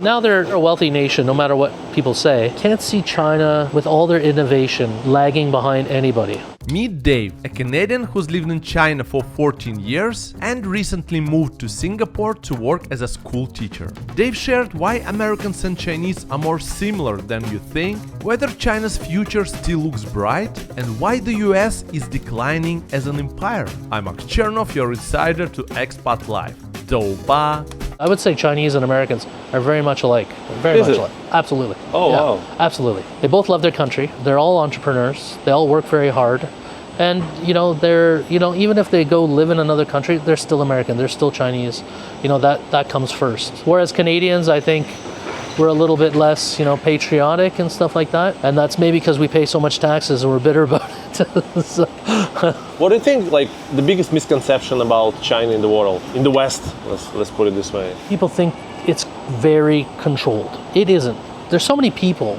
Now they're a wealthy nation, no matter what people say. Can't see China, with all their innovation, lagging behind anybody. Meet Dave, a Canadian who's lived in China for 14 years and recently moved to Singapore to work as a school teacher. Dave shared why Americans and Chinese are more similar than you think, whether China's future still looks bright, and why the US is declining as an empire. I'm Max Chernov, your insider to Expat Life. Doba. I would say Chinese and Americans are very much alike. Very much alike. Absolutely. Oh, yeah, wow. Absolutely. They both love their country. They're all entrepreneurs. They all work very hard. And, they're, even if they go live in another country, they're still American. They're still Chinese. That comes first. Whereas Canadians, I think, we're a little bit less, patriotic and stuff like that. And that's maybe because we pay so much taxes and we're bitter about it. So, what do you think, the biggest misconception about China in the world, in the West, let's put it this way? people think it's very controlled. It isn't. There's so many people.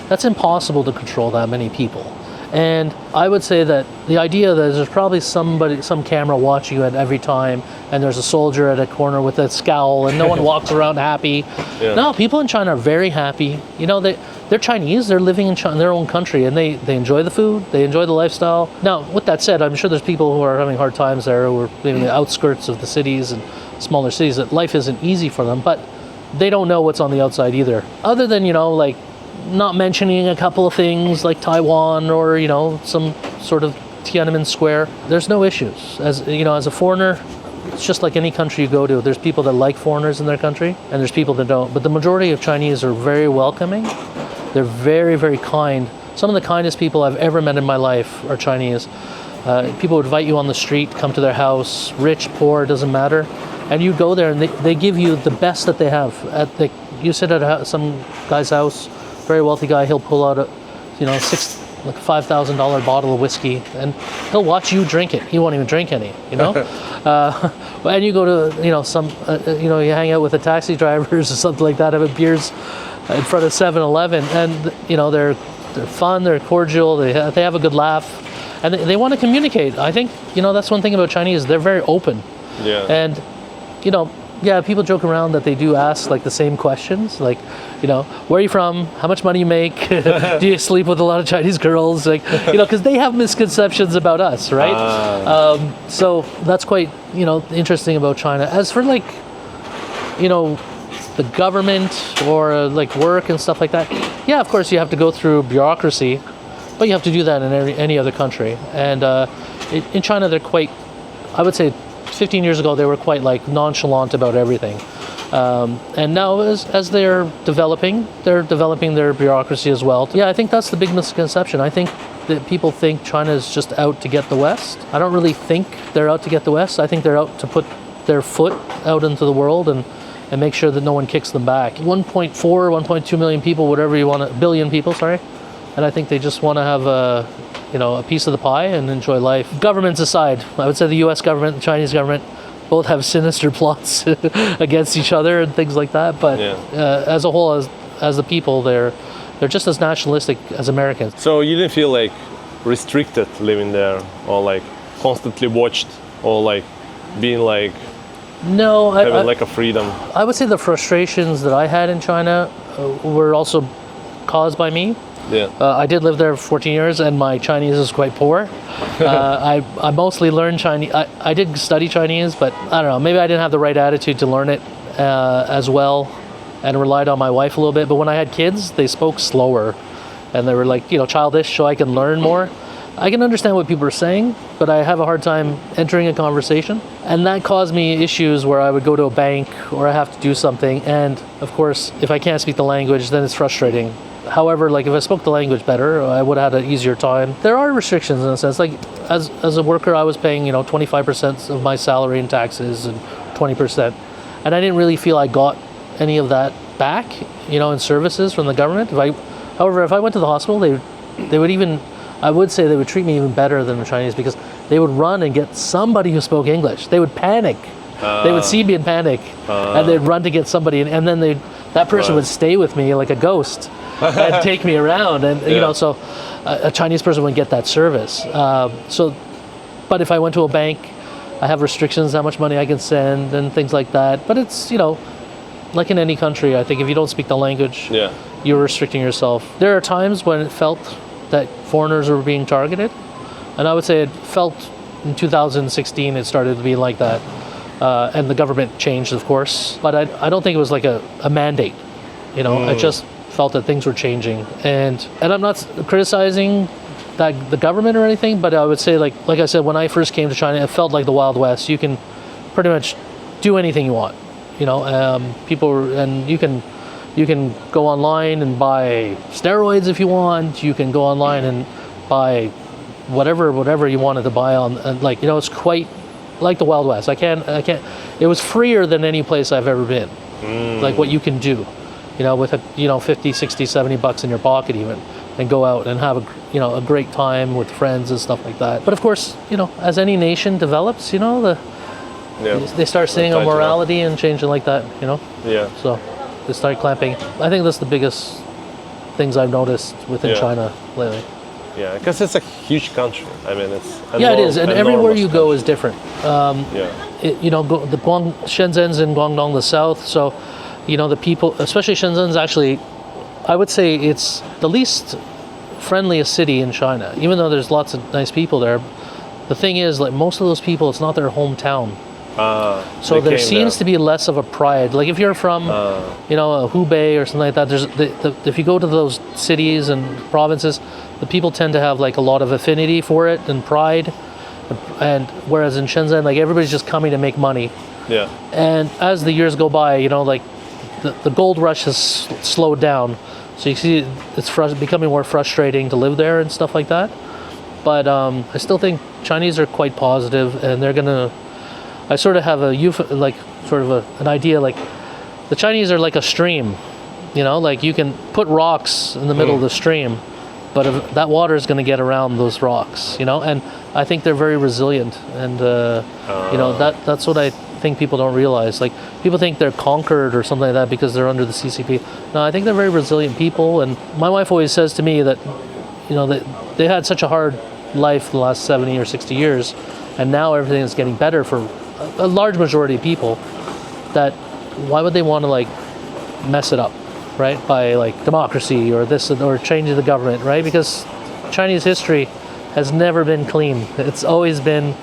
That's impossible to control that many people. And I would say that the idea that there's probably some camera watching you at every time, and there's a soldier at a corner with a scowl, and no one walks around happy. Yeah. No, people in China are very happy. They're Chinese. They're living in their own country, and they enjoy the food. They enjoy the lifestyle. Now, with that said, I'm sure there's people who are having hard times there, who are living in the outskirts of the cities and smaller cities, that life isn't easy for them, but they don't know what's on the outside either. Other than, not mentioning a couple of things like Taiwan or, some sort of Tiananmen Square, there's no issues. As a foreigner, it's just like any country you go to. There's people that like foreigners in their country, and there's people that don't. But the majority of Chinese are very welcoming. They're very, very kind. Some of the kindest people I've ever met in my life are Chinese. People would invite you on the street, come to their house, rich, poor, doesn't matter. And you go there and they give you the best that they have. You sit at some guy's house, very wealthy guy, he'll pull out a $5,000 bottle of whiskey, and he'll watch you drink it. He won't even drink any, and you go to, you hang out with the taxi drivers or something like that, having beers in front of 7-Eleven, and, they're fun, they're cordial, they have a good laugh, and they want to communicate. I think, that's one thing about Chinese, they're very open. Yeah. And, people joke around that they do ask the same questions, where are you from? How much money you make? Do you sleep with a lot of Chinese girls? Because they have misconceptions about us, right? So that's quite, interesting about China. As for the government or work and stuff like that, yeah, of course you have to go through bureaucracy, but you have to do that in any other country. And in China, they're quite, I would say, 15 years ago, they were quite nonchalant about everything. And now as they're developing their bureaucracy as well. Yeah, I think that's the big misconception. I think that people think China is just out to get the West. I don't really think they're out to get the West. I think they're out to put their foot out into the world and make sure that no one kicks them back. 1.2 million people, whatever you want, billion people, sorry. And I think they just want to have a piece of the pie and enjoy life. Governments aside, I would say the US government, the Chinese government, both have sinister plots against each other and things like that. But as a whole, as the people, they're just as nationalistic as Americans. So you didn't feel restricted living there, or constantly watched, or being no, having a freedom? I would say the frustrations that I had in China were also caused by me. Yeah. I did live there for 14 years, and my Chinese is quite poor. I mostly learned Chinese. I did study Chinese, but I don't know, maybe I didn't have the right attitude to learn it as well, and relied on my wife a little bit. But when I had kids, they spoke slower, and they were childish, so I can learn more. I can understand what people are saying, but I have a hard time entering a conversation. And that caused me issues where I would go to a bank or I have to do something. And of course, if I can't speak the language, then it's frustrating. However, if I spoke the language better, I would have had an easier time. There are restrictions in a sense. As a worker, I was paying 25% of my salary in taxes and 20%, and I didn't really feel I got any of that back, in services from the government. However, if I went to the hospital, they would even, I would say they would treat me even better than the Chinese, because they would run and get somebody who spoke English. They would panic. They would see me in panic, and they'd run to get somebody, and then that person would stay with me like a ghost. And take me around, and so a Chinese person wouldn't get that service. But if I went to a bank, I have restrictions how much money I can send and things like that. But it's like in any country, I think if you don't speak the language, Yeah. you're restricting yourself. There are times when it felt that foreigners were being targeted, and I would say it felt in 2016 it started to be like that, and the government changed, of course. But I don't think it was like a mandate. You know, I just felt that things were changing, and I'm not criticizing that the government or anything, but I would say like I said, when I first came to China, it felt like the Wild West. You can pretty much do anything you want. You know, you can go online and buy steroids if you want. You can go online and buy whatever you wanted to buy on, and like, you know, it's quite like the Wild West. I can't. It was freer than any place I've ever been. Like what you can do, you know, with 50, 60, 70 bucks in your pocket even, and go out and have a great time with friends and stuff like that. But of course, you know, as any nation develops, you know, they start seeing a morality and changing like that, you know. Yeah. So they start clamping. I think that's the biggest things I've noticed within China lately. Yeah, because it's a huge country. I mean, it's it is, and everywhere you go is different. Yeah. The Shenzhen's in Guangdong, the south. So, you know, the people, especially Shenzhen's actually, I would say it's the least friendliest city in China. Even though there's lots of nice people there, the thing is, like most of those people, it's not their hometown. So there seems to be less of a pride. Like if you're from, Hubei or something like that, if you go to those cities and provinces, the people tend to have like a lot of affinity for it and pride. And whereas in Shenzhen, like everybody's just coming to make money. Yeah. And as the years go by, you know, like the gold rush has slowed down. So you see it's becoming more frustrating to live there and stuff like that. But I still think Chinese are quite positive, and they're gonna. I sort of have an idea, like the Chinese are like a stream, you know, like you can put rocks in the middle of the stream, but that water is going to get around those rocks, you know, and I think they're very resilient, and you know, that's what I think people don't realize. Like people think they're conquered or something like that because they're under the CCP. No, I think they're very resilient people, and my wife always says to me that, you know, that they had such a hard life the last 70 or 60 years, and now everything is getting better for a large majority of people, that why would they want to like mess it up, right, by like democracy or this or changing the government, right? Because Chinese history has never been clean. It's always been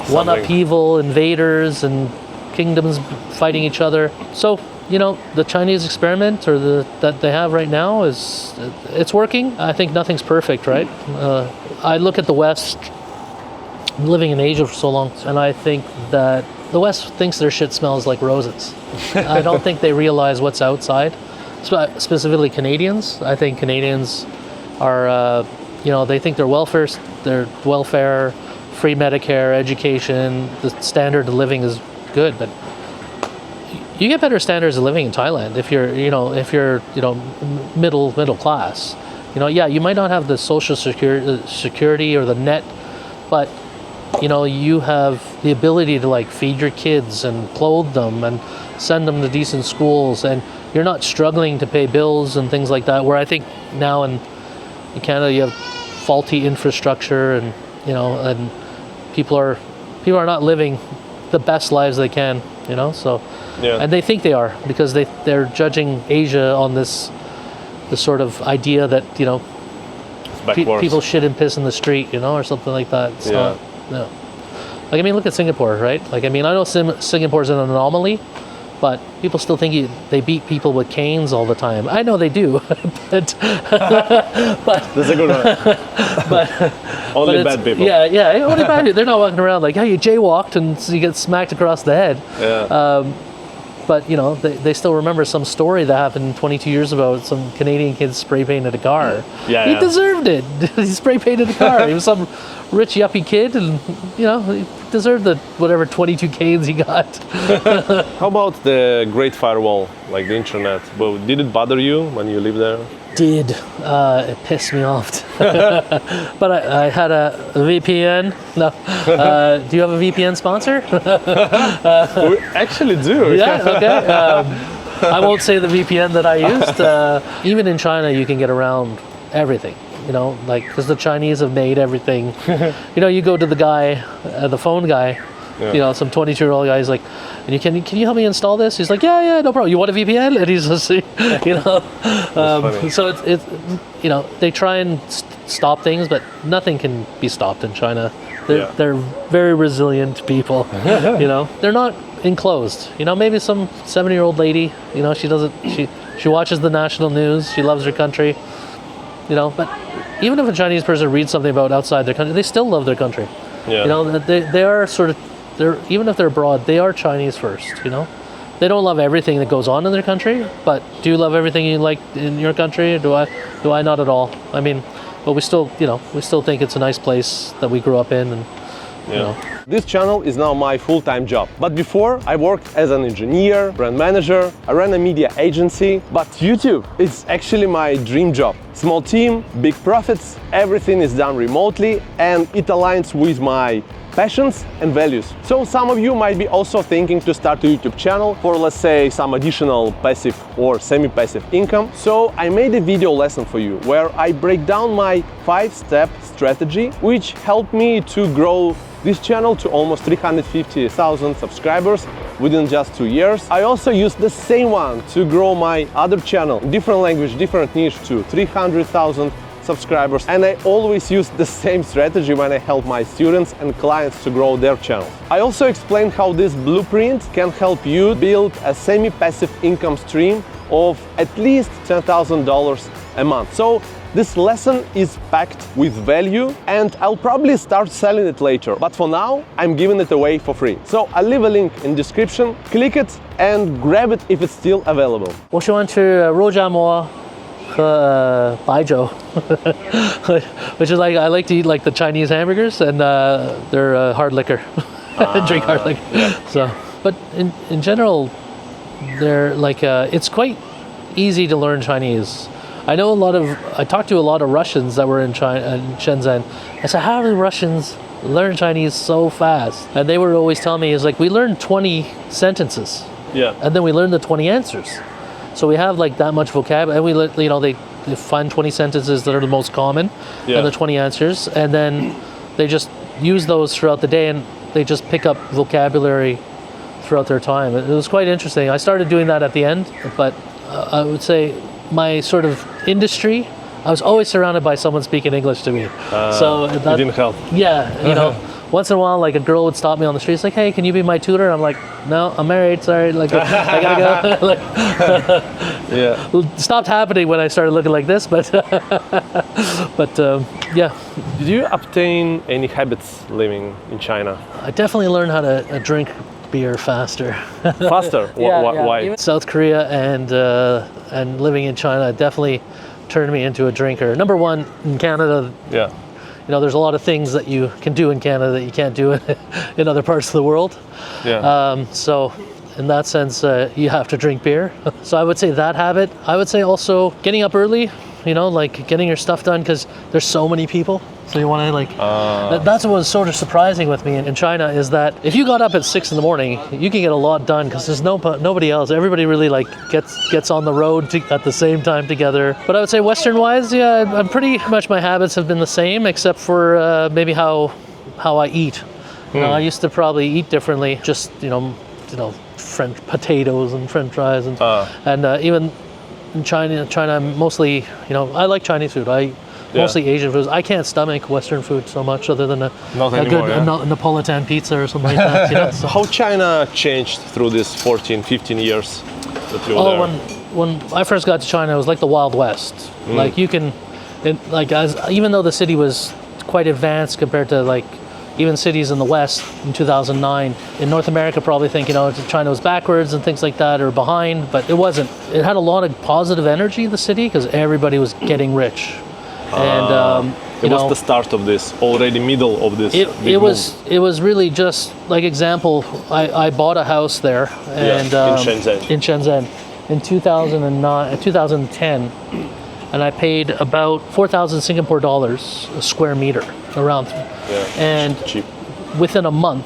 one upheaval, invaders and kingdoms fighting each other. So, you know, the Chinese experiment that they have right now it's working. I think nothing's perfect, right? I look at the West, living in Asia for so long, and I think that the West thinks their shit smells like roses. I don't think they realize what's outside, specifically Canadians. I think Canadians are, they think their welfare, free Medicare, education, the standard of living is good, but you get better standards of living in Thailand if you're middle class. You know, yeah, you might not have the social security or the net, but you know, you have the ability to like feed your kids and clothe them and send them to decent schools, and you're not struggling to pay bills and things like that. Where I think now in Canada you have faulty infrastructure, and you know, and people are not living the best lives they can. You know, so and they think they are because they're judging Asia on this sort of idea that, you know, people shit and piss in the street, you know, or something like that. It's not. No. Like, I mean, look at Singapore, right? Like, I mean, I know Singapore's an anomaly, but people still think they beat people with canes all the time. I know they do, but that's a good one. But only bad people. Yeah, only bad people. They're not walking around like, hey, you jaywalked and so you get smacked across the head. Yeah. But you know, they still remember some story that happened 22 years ago. Some Canadian kid spray painted a car. He deserved it. He spray painted a car. He was some rich yuppie kid, and you know, he deserved the whatever 22 canes he got. How about the Great Firewall, like the internet? But did it bother you when you lived there? It pissed me off. But I had a VPN. No. Do you have a VPN sponsor? We actually do. Yeah, okay. I won't say the VPN that I used. Even in China, you can get around everything. You know, like, because the Chinese have made everything. You know, you go to the guy, the phone guy, Yeah. You know, some 22-year-old guy is like, and can you help me install this? He's like, yeah, no problem. You want a VPN? And he's just, you know, funny. so it's you know, they try and stop things, but nothing can be stopped in China. They're very resilient people. You know, they're not enclosed. You know, maybe some 70-year-old lady, you know, she watches the national news. She loves her country. You know, but even if a Chinese person reads something about outside their country, they still love their country. Yeah. You know, they are sort of, even if they're abroad, they are Chinese first, you know. They don't love everything that goes on in their country, but do you love everything you like in your country? Or do I not at all? I mean, but we still think it's a nice place that we grew up in, and you know. This channel is now my full-time job. But before, I worked as an engineer, brand manager, I ran a media agency. But YouTube is actually my dream job. Small team, big profits, everything is done remotely, and it aligns with my passions and values. So some of you might be also thinking to start a YouTube channel for, let's say, some additional passive or semi-passive income. So I made a video lesson for you where I break down my 5-step strategy, which helped me to grow this channel to almost 350,000 subscribers within just 2 years. I also used the same one to grow my other channel, different language, different niche, to 300,000 subscribers, and I always use the same strategy when I help my students and clients to grow their channels. I also explain how this blueprint can help you build a semi-passive income stream of at least $10,000 a month. So this lesson is packed with value, and I'll probably start selling it later, but for now I'm giving it away for free. So I'll leave a link in description, click it and grab it if it's still available. 我喜欢吃肉夹馍和白酒 which is like, I like to eat like the Chinese hamburgers, and they're hard liquor. Drink hard liquor. Yeah. So, but in general, they're like, it's quite easy to learn Chinese. I talked to a lot of Russians that were in China, in Shenzhen. I said, how do Russians learn Chinese so fast? And they were always telling me, it's like, we learn 20 sentences. Yeah. And then we learn the 20 answers. So we have like that much vocabulary, and you know, they find 20 sentences that are the most common, and the 20 answers, and then they just use those throughout the day, and they just pick up vocabulary throughout their time. It was quite interesting. I started doing that at the end, but I would say my sort of industry, I was always surrounded by someone speaking English to me. So that it didn't help. Yeah, you know, once in a while, like a girl would stop me on the street. It's like, hey, can you be my tutor? I'm like, no, I'm married. Sorry, like I gotta go. Like, Yeah. it stopped happening when I started looking like this, but yeah, Did you obtain any habits living in China? I definitely learned how to drink beer faster. Faster? Why? Even South Korea and living in China definitely turned me into a drinker. Number one, in Canada, Yeah. you know, there's a lot of things that you can do in Canada that you can't do in other parts of the world. Yeah. So in that sense, you have to drink beer. So I would say that habit. I would say also getting up early, you know, like getting your stuff done, because there's so many people. So you want to like, that's what was sort of surprising with me in China, is that if you got up at 6 in the morning, you can get a lot done because there's nobody else. Everybody really like gets on the road at the same time together. But I would say Western wise, yeah, I'm pretty much, my habits have been the same, except for maybe how I eat. You know, I used to probably eat differently, just, you know, French potatoes and French fries, and even in China mostly, you know, I like Chinese food. Mostly Asian foods. I can't stomach Western food so much, other than a good Napolitan pizza or something like that. You know? So. How China changed through these 14, 15 years that you were there? When I first got to China, it was like the Wild West. Like you can, even though the city was quite advanced compared to like even cities in the West in 2009, in North America probably think, you know, China was backwards and things like that, or behind, but it wasn't. It had a lot of positive energy, the city, because everybody was getting rich. And it was the start of this, already middle of this. It was really just like, example, I bought a house there, and in Shenzhen in 2010, and I paid about 4,000 Singapore dollars a square meter around, and cheap. Within a month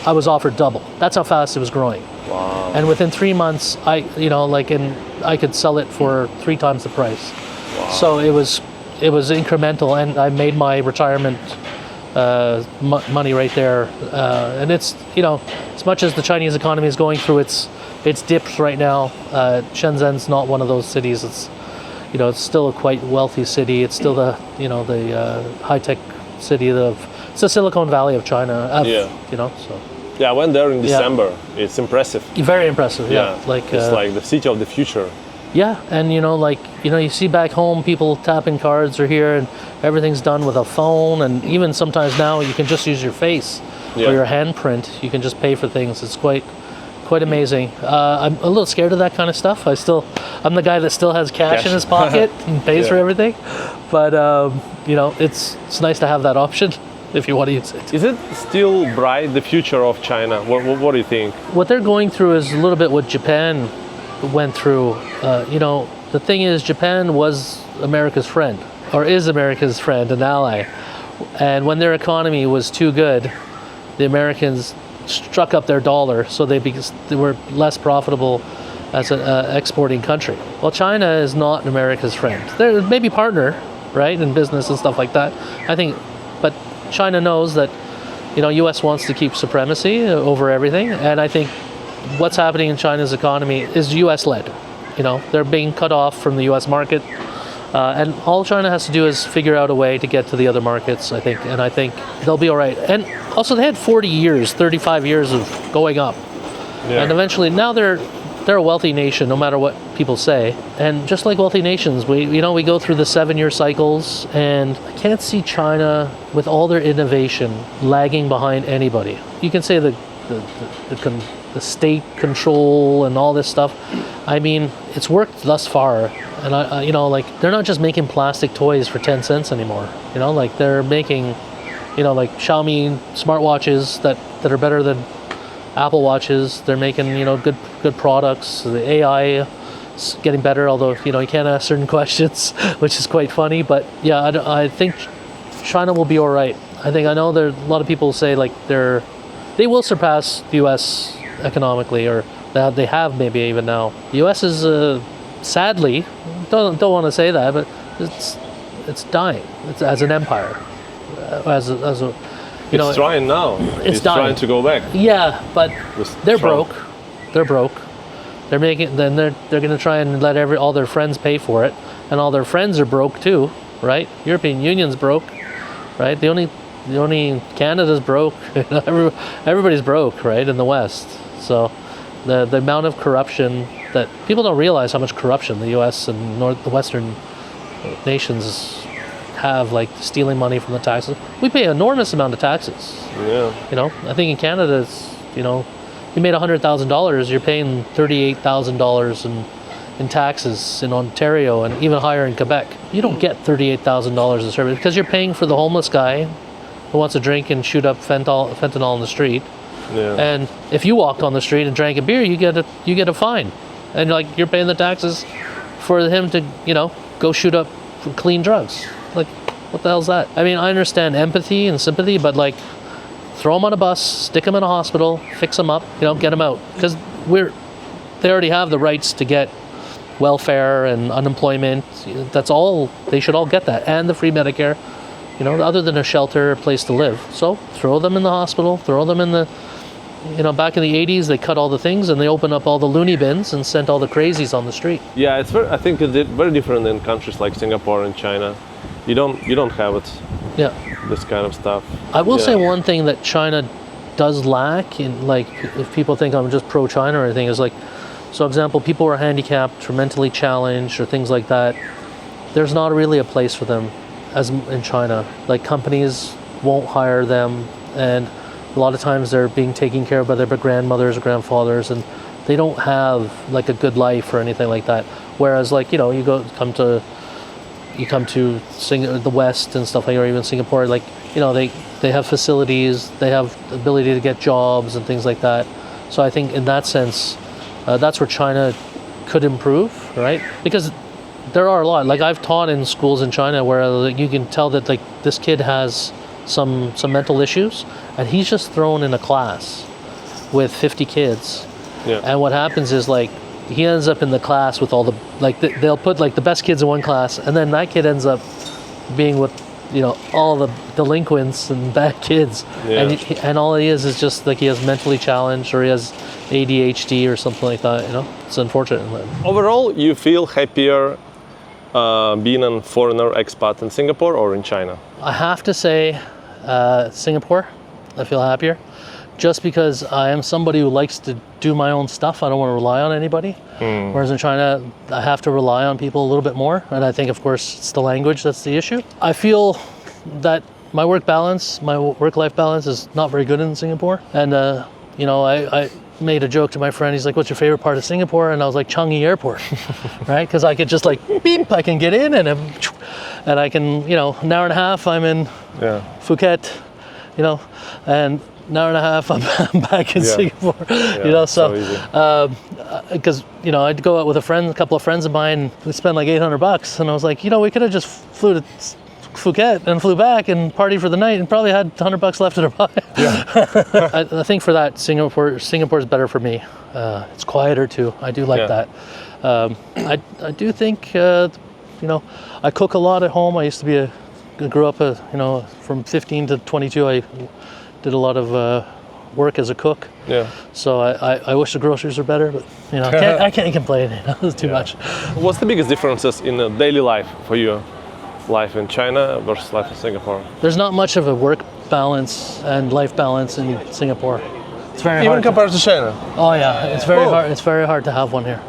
I was offered double. That's how fast it was growing. Wow. And within 3 months I could sell it for 3 times the price. Wow. So it was incremental, and I made my retirement money right there. And it's, as much as the Chinese economy is going through its dips right now, Shenzhen's not one of those cities. It's, it's still a quite wealthy city. It's still the high-tech city it's the Silicon Valley of China. So. Yeah, I went there in December. It's impressive. Very impressive. Yeah. It's like the city of the future. Yeah, and you see back home people tapping cards or here, and everything's done with a phone, and even sometimes now you can just use your face or your handprint. You can just pay for things. It's quite amazing. I'm a little scared of that kind of stuff. I'm the guy that still has cash in his pocket and pays for everything, but it's nice to have that option if you want to use it. Is it still bright, the future of China? What do you think? What they're going through is a little bit what Japan went through. The thing is, Japan was America's friend, or is America's friend and ally. And when their economy was too good, the Americans struck up their dollar, so they were less profitable as an exporting country. Well, China is not America's friend. They're maybe partner, right, in business and stuff like that. I think, but China knows that, U.S. wants to keep supremacy over everything, and I think what's happening in China's economy is U.S.-led. They're being cut off from the U.S. market, and all China has to do is figure out a way to get to the other markets, I think, and I think they'll be all right. And also, they had 35 years of going up, and eventually now they're a wealthy nation, no matter what people say. And just like wealthy nations, we go through the 7-year cycles, and I can't see China with all their innovation lagging behind anybody. You can say the state control and all this stuff. I mean, it's worked thus far, and they're not just making plastic toys for 10 cents anymore. They're making, Xiaomi smartwatches that are better than Apple Watches. They're making, good products. The AI is getting better, although, you can't ask certain questions, which is quite funny. But yeah, I think China will be all right. I know there a lot of people say they will surpass the U.S. economically, or they have maybe even now. The U.S. is sadly, don't want to say that, but it's dying. It's as an empire, as a it's trying now. It's trying to go back. Yeah, but they're Trump. broke. They're broke. They're making. Then they're going to try and let all their friends pay for it, and all their friends are broke too, right? European Union's broke, right? The only Canada's broke. Everybody's broke, right, in the West. So the amount of corruption that people don't realize how much corruption the U.S. and the Western nations have, like stealing money from the taxes. We pay an enormous amount of taxes. Yeah. I think in Canada it's, you made $100,000, you're paying $38,000 in taxes in Ontario, and even higher in Quebec. You don't get $38,000 in service because you're paying for the homeless guy who wants to drink and shoot up fentanyl in the street. Yeah. And if you walked on the street and drank a beer, you get a fine, and you're paying the taxes for him to go shoot up clean drugs. What the hell's that? I mean, I understand empathy and sympathy, but throw them on a bus, stick them in a hospital, fix them up, get them out, because they already have the rights to get welfare and unemployment. That's all. They should all get that, and the free Medicare. Other than a shelter, a place to live. So throw them in the hospital, throw them in the, back in the 80s, they cut all the things and they opened up all the loony bins and sent all the crazies on the street. Yeah, I think it's very different in countries like Singapore and China. You don't have it. Yeah. This kind of stuff. I will say one thing that China does lack in, if people think I'm just pro-China or anything, is so example, people who are handicapped or mentally challenged or things like that, there's not really a place for them as in China. Companies won't hire them, and a lot of times they're being taken care of by their grandmothers or grandfathers, and they don't have a good life or anything like that. Whereas you come to the West and stuff or even Singapore, they have facilities, they have the ability to get jobs and things like that. So I think in that sense, that's where China could improve, right? Because there are a lot. I've taught in schools in China where you can tell that this kid has some mental issues, and he's just thrown in a class with 50 kids. Yeah. And what happens is he ends up in the class with all the they'll put the best kids in one class, and then that kid ends up being with all the delinquents and bad kids, Yeah. and all he is just like he has mentally challenged or he has ADHD or something like that. It's unfortunate. Overall, you feel happier being a foreigner expat in Singapore or in China? I have to say, Singapore, I feel happier, just because I am somebody who likes to do my own stuff. I don't want to rely on anybody. Whereas in China, I have to rely on people a little bit more. And I think, of course, it's the language that's the issue. I feel that my work-life balance is not very good in Singapore. And, I made a joke to my friend. He's like, "What's your favorite part of Singapore?" And I was like, Changi Airport, right? Because I could just like, beep, I can get in and I can, an hour and a half, I'm in Phuket, and an hour and a half, I'm back in Singapore, so easy. Because, I'd go out with a couple of friends of mine, we spend like $800. And I was like, we could have just flew to Phuket and flew back and partied for the night and probably had $100 left in our pocket. I think for that, Singapore is better for me. It's quieter too. I do like that. I do think, I cook a lot at home. I used to be grew up, from 15 to 22, I did a lot of work as a cook. So I wish the groceries were better, but I can't complain. It's too much. What's the biggest differences in daily life for you? Life in China versus life in Singapore? There's not much of a work balance and life balance in Singapore. It's very hard. Even compared to China? Oh yeah, it's very hard. It's very hard to have one here.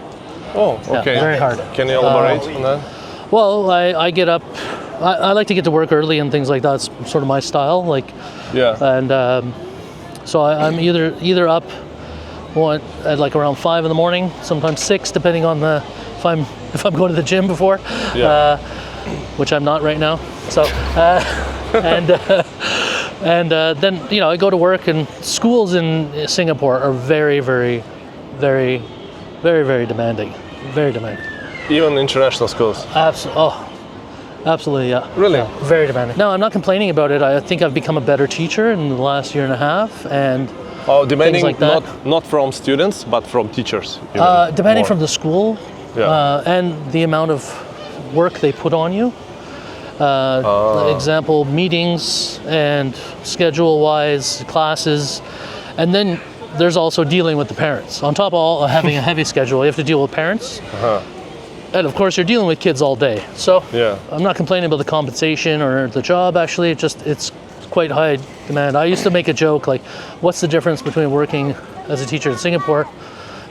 Oh, okay. Yeah, very hard. Can you elaborate on that? Well, I get up. I like to get to work early and things like that. It's sort of my style. And so I'm either up at like around 5 in the morning, sometimes 6, depending on if I'm going to the gym before. Which I'm not right now. So, then I go to work, and schools in Singapore are very, very, very, very, very demanding. Very demanding. Even international schools. Absolutely, yeah. Really? Yeah, very demanding. No, I'm not complaining about it. I think I've become a better teacher in the last year and a half, and demanding like that. not from students, but from teachers. Demanding more. from the school, and the amount of work they put on you. Example, meetings and schedule-wise classes, and then there's also dealing with the parents. On top of having a heavy schedule, you have to deal with parents. And of course, you're dealing with kids all day. So I'm not complaining about the compensation or the job. Actually, it's quite high demand. I used to make a joke like, what's the difference between working as a teacher in Singapore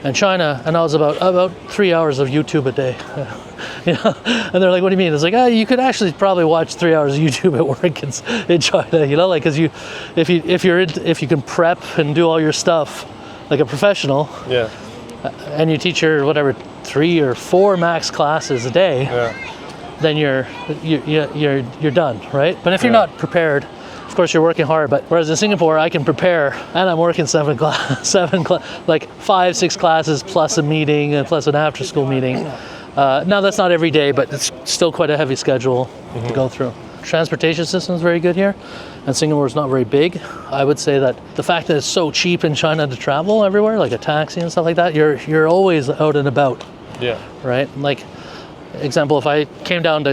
and China? And I was about 3 hours of YouTube a day. And they're like, what do you mean? It's like, you could actually probably watch 3 hours of YouTube at work in China, because if you can prep and do all your stuff like a professional, and you teach your 3 or 4 max classes a day, then you're done, right? But if you're not prepared, of course you're working hard. But whereas in Singapore, I can prepare and I'm working 5-6 classes plus a meeting and plus an after-school meeting. Now that's not every day, but it's still quite a heavy schedule to go through. Transportation system is very good here, and Singapore is not very big. I would say that the fact that it's so cheap in China to travel everywhere, like a taxi and stuff like that, you're always out and about. Right? Like, example, if I came down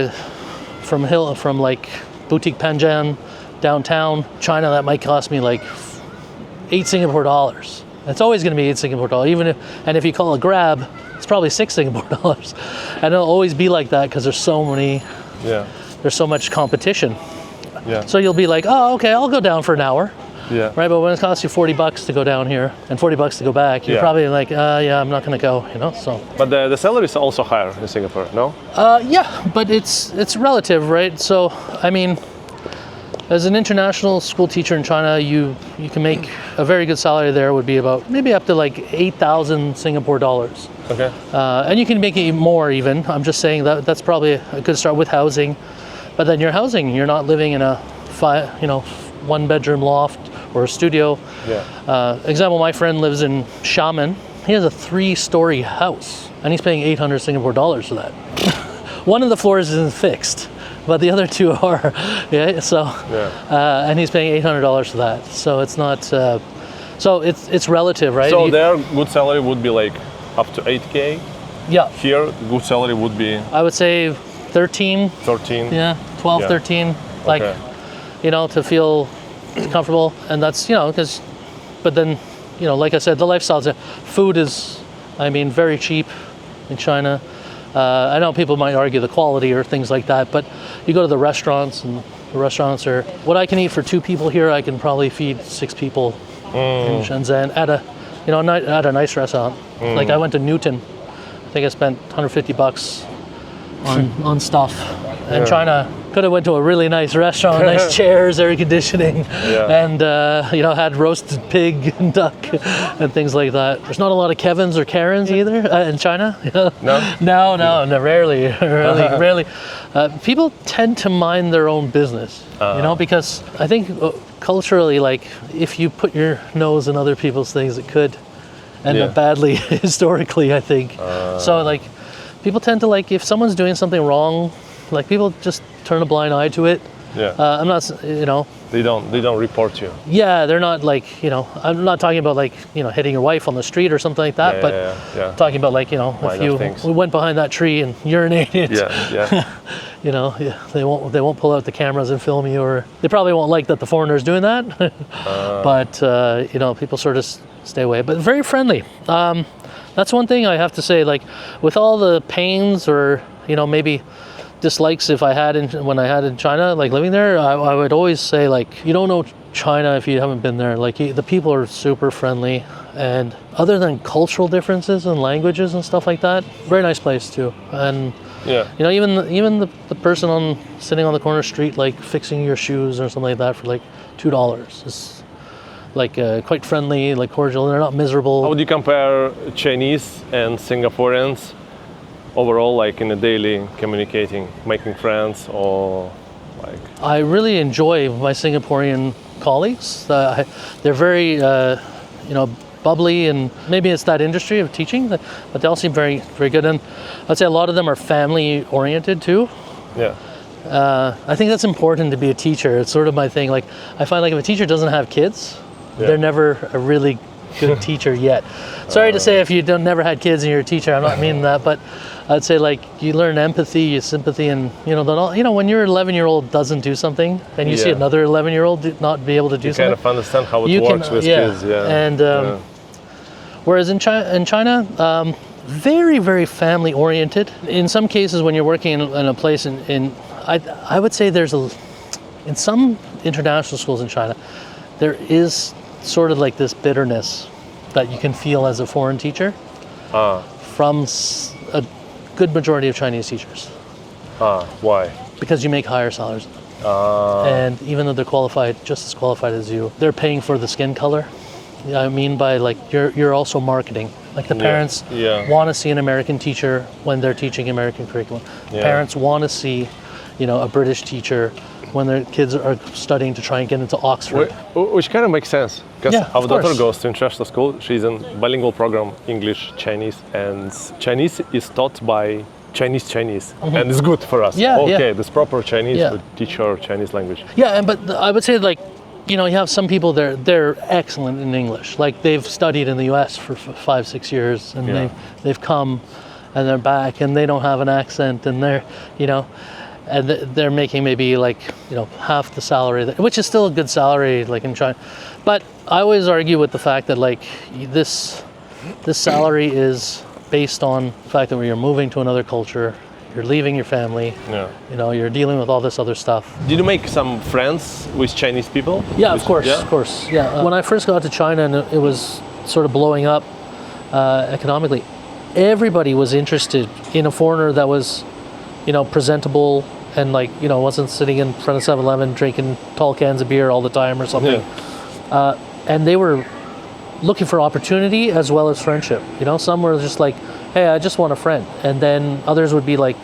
from like Boutique Panjang downtown China, that might cost me like $8 Singapore. It's always going to be $8 Singapore, if you call a Grab, it's probably $6 Singapore. And it'll always be like that because there's so much competition. So you'll be like, oh, okay, I'll go down for an hour. Right, but when it costs you $40 to go down here and $40 to go back, you're probably like, I'm not going to go, So. But the salary is also higher in Singapore, no? But it's relative, right? So, I mean, as an international school teacher in China, you can make a very good salary there. Would be about maybe up to like 8,000 Singapore dollars. Okay. And you can make it more even. I'm just saying that's probably a good start with housing. But then you're not living in a 1-bedroom loft or a studio. Example, my friend lives in Xiamen. He has a 3-story house, and he's paying 800 Singapore dollars for that. One of the floors isn't fixed, but the other 2 are. And he's paying $800 for that. So it's not. So it's relative, right? So their good salary would be like up to 8K. Here, good salary would be. I would say 13. 13. 12, 13. like, Okay. to feel comfortable. And that's, but then, like I said, the lifestyle, food is, very cheap in China. I know people might argue the quality or things like that, but you go to the restaurants, and the restaurants are, what I can eat for 2 people here, I can probably feed 6 people in Shenzhen at a nice restaurant. Like I went to Newton. I think I spent $150 on stuff. And China, could have went to a really nice restaurant, nice chairs, air conditioning, and had roasted pig and duck and things like that. There's not a lot of Kevins or Karens either in China. No, rarely. People tend to mind their own business, because I think culturally, like if you put your nose in other people's things, it could end up badly historically, I think. So like people tend to, like, if someone's doing something wrong, like people just turn a blind eye to it. I'm not, They don't report you. Yeah, they're not like, I'm not talking about like, hitting your wife on the street or something like that, but talking about like, if we went behind that tree and urinated, they won't pull out the cameras and film you, or they probably won't like that the foreigner's doing that. But, people sort of stay away, but very friendly. That's one thing I have to say, like with all the pains or, maybe dislikes when I had in China, like living there, I would always say, like, you don't know China if you haven't been there. Like the people are super friendly, and other than cultural differences and languages and stuff like that, very nice place too. And even the person sitting on the corner street, like fixing your shoes or something like that for like $2 is like quite friendly, like cordial. They're not miserable. How would you compare Chinese and Singaporeans overall, like in a daily communicating, making friends, or like? I really enjoy my Singaporean colleagues. They're very, bubbly, and maybe it's that industry of teaching, but they all seem very, very good. And I'd say a lot of them are family oriented too. Yeah. I think that's important to be a teacher. It's sort of my thing. Like I find like if a teacher doesn't have kids, they're never a really good teacher yet. Sorry to say if you never had kids and you're a teacher, I'm not meaning that, but I'd say like you learn empathy, sympathy, and when your 11-year-old doesn't do something and you see another 11-year-old not be able to do something, you kind of understand how it works with kids. And whereas in China, very, very family oriented. In some cases, when you're working in a place I would say in some international schools in China, there is sort of like this bitterness that you can feel as a foreign teacher from a good majority of Chinese teachers. Why? Because you make higher salaries. And even though they're qualified, just as qualified as you, they're paying for the skin color. I mean by like you're also marketing. Like the parents want to see an American teacher when they're teaching American curriculum. Parents want to see, a British teacher when their kids are studying to try and get into Oxford. Which kind of makes sense, because our daughter course. goes to international school. She's in bilingual program, English, Chinese, and Chinese is taught by Chinese, and it's good for us. This proper Chinese would teach her Chinese language. But I would say like, you have some people they're excellent in English. Like they've studied in the US for 5-6 years, and they've come and they're back and they don't have an accent, and they're, and they're making maybe like, half the salary, which is still a good salary like in China. But I always argue with the fact that like this salary is based on the fact that when you're moving to another culture, you're leaving your family, you're dealing with all this other stuff. Did you make some friends with Chinese people? Yeah, of course. When I first got to China and it was sort of blowing up economically, everybody was interested in a foreigner that was, presentable and like, wasn't sitting in front of 7-Eleven drinking tall cans of beer all the time or something. And they were looking for opportunity as well as friendship. Some were just like, hey, I just want a friend. And then others would be like,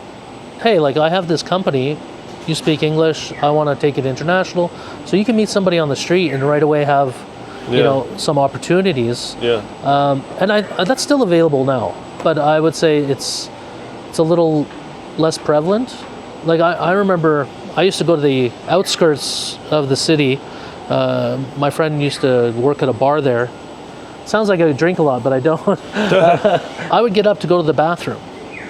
hey, like I have this company, you speak English, I want to take it international. So you can meet somebody on the street and right away have, some opportunities. And that's still available now. But I would say it's a little less prevalent. Like I remember I used to go to the outskirts of the city. My friend used to work at a bar there. Sounds like I drink a lot, but I don't. I would get up to go to the bathroom,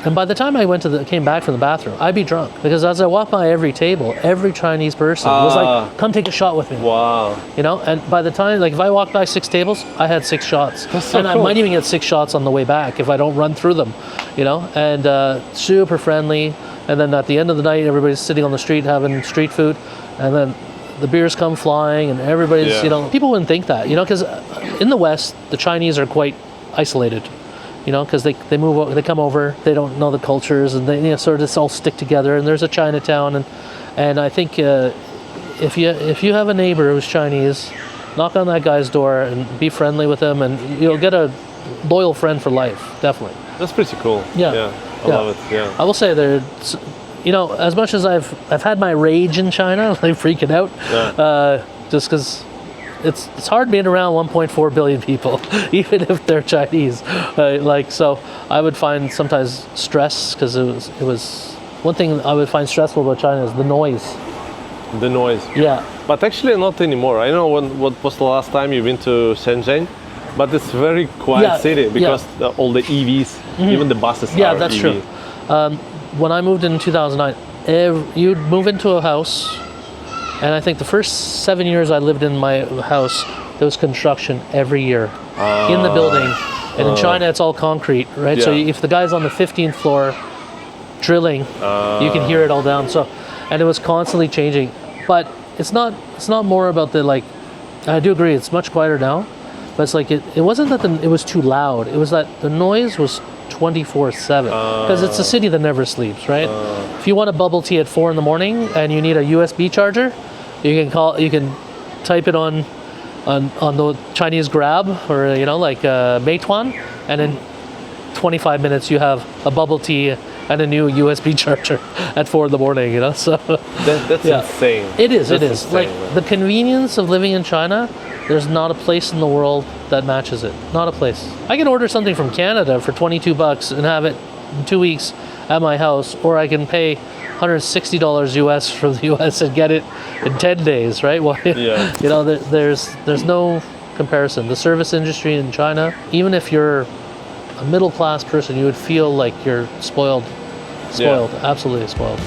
And by the time I came back from the bathroom, I'd be drunk because as I walked by every table, every Chinese person was like, "Come take a shot with me." Wow. You know, and by the time, like if I walked by 6 tables, I had 6 shots. That's so and cool. I might even get 6 shots on the way back if I don't run through them, you know, and super friendly. And then at the end of the night, everybody's sitting on the street having street food. And then the beers come flying and everybody's, you know, people wouldn't think that, you know, because in the West, the Chinese are quite isolated. You know, because they move, they come over, they don't know the cultures, and they, you know, sort of just all stick together. And there's a Chinatown, and I think if you have a neighbor who's Chinese, knock on that guy's door and be friendly with him, and you'll get a loyal friend for life, definitely. That's pretty cool. Yeah. I love it. Yeah. I will say there's, you know, as much as I've had my rage in China, like freaking out, just because. It's hard being around 1.4 billion people, even if they're Chinese. Like, so I would find sometimes stress because it was one thing I would find stressful about China is the noise. The noise. Yeah. But actually not anymore. I know what was the last time you've been to Shenzhen, but it's a very quiet city because all the EVs, even the buses are that's EV. true. When I moved in 2009, you'd move into a house. And I think the first 7 years I lived in my house, there was construction every year in the building. And in China, it's all concrete, right? So if the guy's on the 15th floor drilling, you can hear it all down. So, and it was constantly changing. But it's not more about the, like, I do agree, it's much quieter now. But it's like, it wasn't that it was too loud. It was that the noise was 24/7 because it's a city that never sleeps, right? If you want a bubble tea at 4 in the morning and you need a USB charger, you can type it on the Chinese Grab or, you know, like Meituan, and in 25 minutes you have a bubble tea and a new USB charger at 4 in the morning, you know. So that's insane. It is. That's it is insane, like man. the convenience of living in China. There's not a place in the world that matches it. Not a place. I can order something from Canada for $22 and have it in 2 weeks at my house, or I can pay $160 US from the US and get it in 10 days, right? Well, you know, there's no comparison. The service industry in China, even if you're a middle class person, you would feel like you're spoiled, absolutely spoiled.